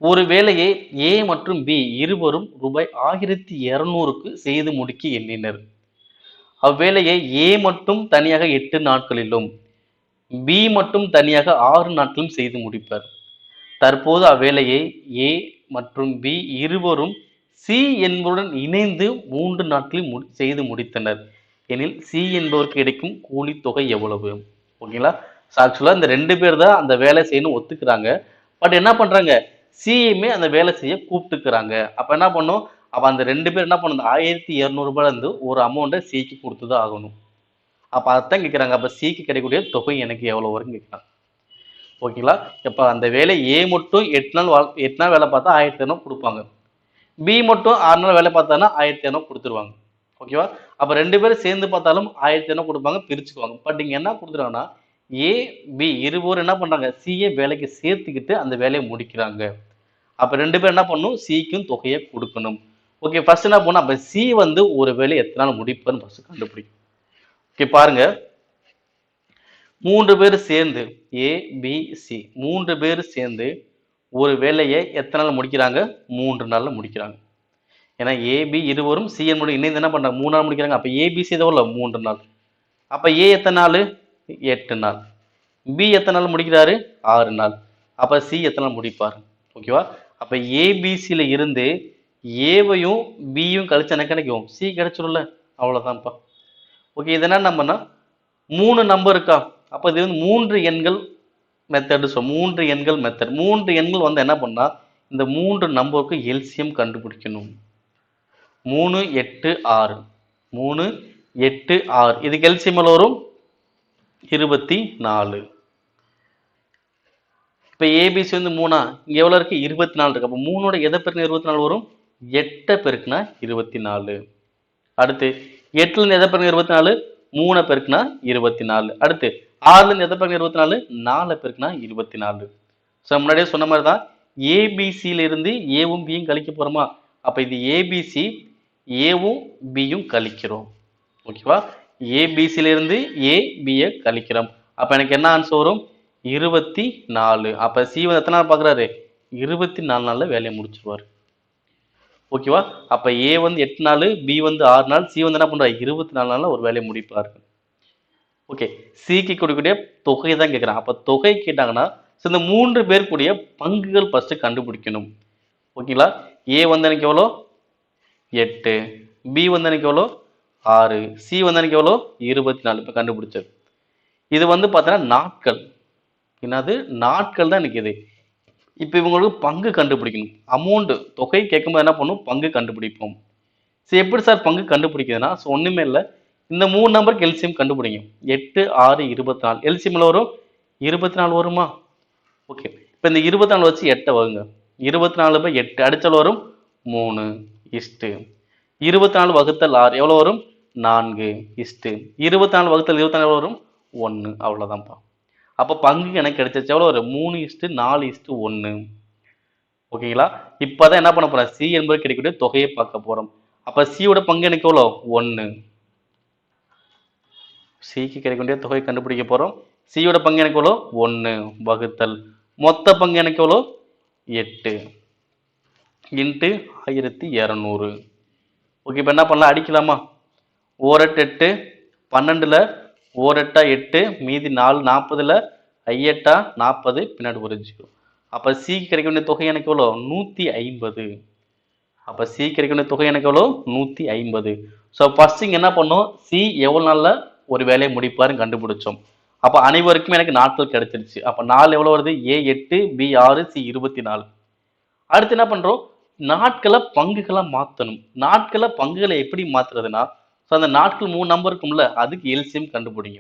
ஒரு வேலையை ஏ மற்றும் பி இருவரும் ரூபாய் 1200க்கு செய்து முடிக்க எண்ணினர். அவ்வேலையை ஏ மட்டும் தனியாக 8 நாட்களிலும் பி மட்டும் தனியாக 6 நாட்களும் செய்து முடிப்பர். தற்போது அவ்வேலையை ஏ மற்றும் பி இருவரும் சி என்பவருடன் இணைந்து 3 நாட்களில் செய்து முடித்தனர் எனில் சி என்பவருக்கு கிடைக்கும் கூலி தொகை எவ்வளவு? ஓகேங்களா? ஆக்சுவலா இந்த 2 பேர் தான் அந்த வேலை செய்யணும் ஒத்துக்கிறாங்க. பட் என்ன பண்றாங்க? சியுமே அந்த வேலை செய்ய கூப்பிட்டுக்கிறாங்க. அப்ப என்ன பண்ணும்? அப்ப அந்த 2 பேர் என்ன பண்ணணும்? 1200 ரூபாயில இருந்து ஒரு அமௌண்ட்டை சிக்கு கொடுத்து தான் ஆகணும். அப்ப அதான் கேட்கிறாங்க. அப்ப சிக்கு கிடைக்கக்கூடிய தொகை எனக்கு எவ்வளவு வரும்னு கேட்கிறாங்க. ஓகேங்களா? இப்ப அந்த வேலை ஏ மட்டும் 8 நாள் வேலை பார்த்தா 1200 கொடுப்பாங்க. பி மட்டும் 6 நாள் வேலை பார்த்தானா 1200 கொடுத்துருவாங்க. ஓகேவா? அப்ப 2 பேரும் சேர்ந்து பார்த்தாலும் 1200 கொடுப்பாங்க, பிரிச்சுக்குவாங்க. பட் இங்க என்ன கொடுத்துருக்காங்கன்னா ஏ பி இருவரும் என்ன பண்றாங்க? சிஏ வேலைக்கு சேர்த்துக்கிட்டு அந்த வேலையை முடிக்கிறாங்க. அப்ப 2 பேரும் என்ன பண்ணணும்? சிக்கும் தொகையை கொடுக்கணும். ஓகே, ஃபர்ஸ்ட் என்ன பண்ணணும்? அப்ப சி வந்து ஒரு வேலையை எத்தனை நாள் முடிப்பார்னு ஃபர்ஸ்ட் கண்டுபிடிக்கும். ஓகே, பாருங்க. 3 பேர் சேர்ந்து ஏ பி சி 3 பேர் சேர்ந்து ஒரு வேலையை எத்தனை நாள் முடிக்கிறாங்க? 3 நாள்ல முடிக்கிறாங்க. ஏன்னா ஏபி இருவரும் சிஎன் மூலம் இணைந்து என்ன பண்றாங்க? 3 நாள் முடிக்கிறாங்க. அப்ப ஏபிசி எவ்வளோ? 3 நாள். அப்ப ஏ எத்தனை நாள்? 8 நாள். பி எத்தனை நாள் முடிக்கிறாரு? 6 நாள். அப்ப சி எத்தனை நாள் முடிப்பார்? ஓகேவா? அப்ப ஏபிசியில இருந்து ஏவையும் பியும் கழிச்சு என்ன கிடைக்கும்? சி கிடைச்சிடும்ல. அவ்வளவுதான்ப்பா. ஓகே, இது என்ன நம்பர்னா 3 நம்பர் இருக்கா? அப்ப இது வந்து 3 எண்கள் மெத்தட். 3 எண்கள் மெத்தட். 3 எண்கள் வந்து என்ன பண்ணா இந்த 3 நம்பருக்கு எல்சிஎம் கண்டுபிடிக்கணும். 3 8 6 3 8 6 இதுக்கு எல்சிஎம் வரும் 24. இப்ப ஏபிசி வந்து 3 இங்க எவ்வளவு இருக்கு? 24 இருக்கு. அப்ப 3ஓட எதை பெருக்கினா 24 வரும்? 8 பெருக்கினா 24. அடுத்து 8ல இருந்து எதை பெருக்கினா 24? 3 பெருக்கினா 24. அடுத்து 6ல இருந்து எதை பெருக்கினா 24? 4 பெருக்கினா 24. சோ முன்னாடியே சொன்ன மாதிரி தான் ஏபிசியில இருந்து ஏவும் பியும் கழிக்க போறோமா? அப்ப இது ஏபிசி ஏவும் பியும் கழிக்கிறோம். ஓகேவா? ஏபிசியில இருந்து ஏ பியை கழிக்கிறோம். அப்ப எனக்கு என்ன ஆன்சர் வரும்? 24. அப்ப சி வந்து எத்தனை நாள் பார்க்குறாரு? 24 நாள்ல வேலையை முடிச்சிருவாரு. ஓகேவா? அப்ப ஏ வந்து 8 நாள், பி வந்து 6 நாள், சி வந்து என்ன பண்றாரு? 24 நாள்ல ஒரு வேலையை முடிப்பாரு. ஓகே, சிக்கு கொடுக்கக்கூடிய தொகை தான் கேட்குறான். அப்ப தொகை கேட்டாங்கன்னா இந்த 3 பேர் கூடிய பங்குகள் ஃபர்ஸ்ட் கண்டுபிடிக்கணும். ஓகேங்களா? ஏ வந்து எனக்கு எவ்வளோ? 8, பி வந்து எனக்கு எவ்வளோ? 6, சி வந்து எனக்கு எவ்வளோ? 24. இப்ப கண்டுபிடிச்சது. இது வந்து பார்த்தீங்கன்னா நாட்கள். என்னது? நாட்கள் தான் எனக்கு இது. இப்ப இவங்களுக்கு பங்கு கண்டுபிடிக்கணும். அமௌண்ட் தொகை கேட்கும்போது என்ன பண்ணும்? பங்கு கண்டுபிடிப்போம். சரி, எப்படி சார் பங்கு கண்டுபிடிக்கிறதுனா ஒண்ணுமே இல்லை. இந்த 3 நம்பருக்கு எல்சிஎம் கண்டுபிடிங்க. 8 6 24 எல்சிஎம்ல வரும் 24 வருமா? ஓகே, இப்ப இந்த 24 வச்சு 8 வகுங்க. 24 பை 8 அடிச்சல் வரும் 3 இஸ்டு 24 வகுத்தல் 6 எவ்வளவு வரும்? 4 இஸ்டு 24 வகுத்தல் 24 வரும் 1. அவ்வளவுதான்ப்பா. அப்ப பங்கு எனக்கு கிடைச்சிச்சு. எவ்வளவு வரும்? 3:4:1. ஓகேங்களா? இப்பதான் என்ன பண்ண போறோம்? சி என்பது கிடைக்கக்கூடிய தொகையை பார்க்க போறோம். அப்ப சியோட பங்கு எனக்கு எவ்வளோ? 1. சிக்கு கிடைக்கக்கூடிய தொகை கண்டுபிடிக்க போறோம். சியோட பங்கு எனக்கு எவ்வளோ? 1 வகுத்தல் மொத்த பங்கு எனக்கு எவ்வளோ? 8 இன்ட்டு 1200. ஓகே, இப்ப என்ன பண்ணலாம்? அடிக்கலாமா? 1 8 12ல 1 8 8 மீதி 4 40ல 8 40 பின்னாடி ஒரு 0. அப்ப சிக்கு கிடைக்க வேண்டிய தொகை எனக்கு எவ்வளோ? 150. அப்ப சி கிடைக்க வேண்டிய தொகை எனக்கு எவ்வளோ? 150. ஸோ ஃபர்ஸ்ட் இங்க என்ன பண்ணோம்? சி எவ்வளவு நாள்ல ஒரு வேலையை முடிப்பாருன்னு கண்டுபிடிச்சோம். அப்ப அனைவருக்குமே எனக்கு நாட்கள் கிடைச்சிருச்சு. அப்ப நாள் எவ்வளவு வருது? ஏ 8, பி 6, சி 24. அடுத்து என்ன பண்றோம்? நாட்களை பங்குகளா மாத்தணும். நாட்களை பங்குகளை எப்படி மாத்துறதுன்னா அந்த நாட்கள் 3 நம்பர் இருக்கும்ல, அதுக்கு எல்சிஎம் கண்டுபிடிங்க.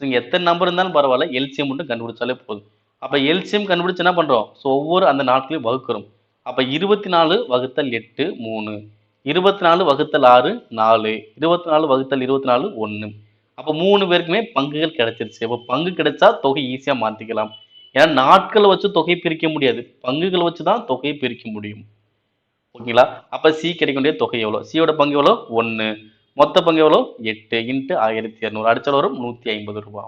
நீங்க எத்தனை நம்பர் இருந்தாலும் பரவாயில்ல, எல்சிஎம் மட்டும் கண்டுபிடிச்சாலே போதும். அப்ப எல்சிஎம் கண்டுபிடிச்சு என்ன பண்றோம்? ஒவ்வொரு அந்த நாட்களையும் வகுக்கிறோம். அப்ப 24 வகுத்தல் 8 3, 24 வகுத்தல் 6 4, 24 வகுத்தல் 24 1. அப்ப 3 பேருக்குமே பங்குகள் கிடைச்சிருச்சு. அப்ப பங்கு கிடைச்சா தொகை ஈஸியா மாத்திக்கலாம். ஏன்னா நாட்களை வச்சு தொகை பிரிக்க முடியாது, பங்குகளை வச்சுதான் தொகையை பிரிக்க முடியும். ஓகேங்களா? அப்ப சி கிடைக்க வேண்டிய தொகை எவ்வளவு? சியோட பங்கு எவ்வளவு? 1. மொத்த பங்கு எவ்வளவு? 8 இன்ட்டு 1200 அடிச்சால் வரும் 150 ரூபாய்.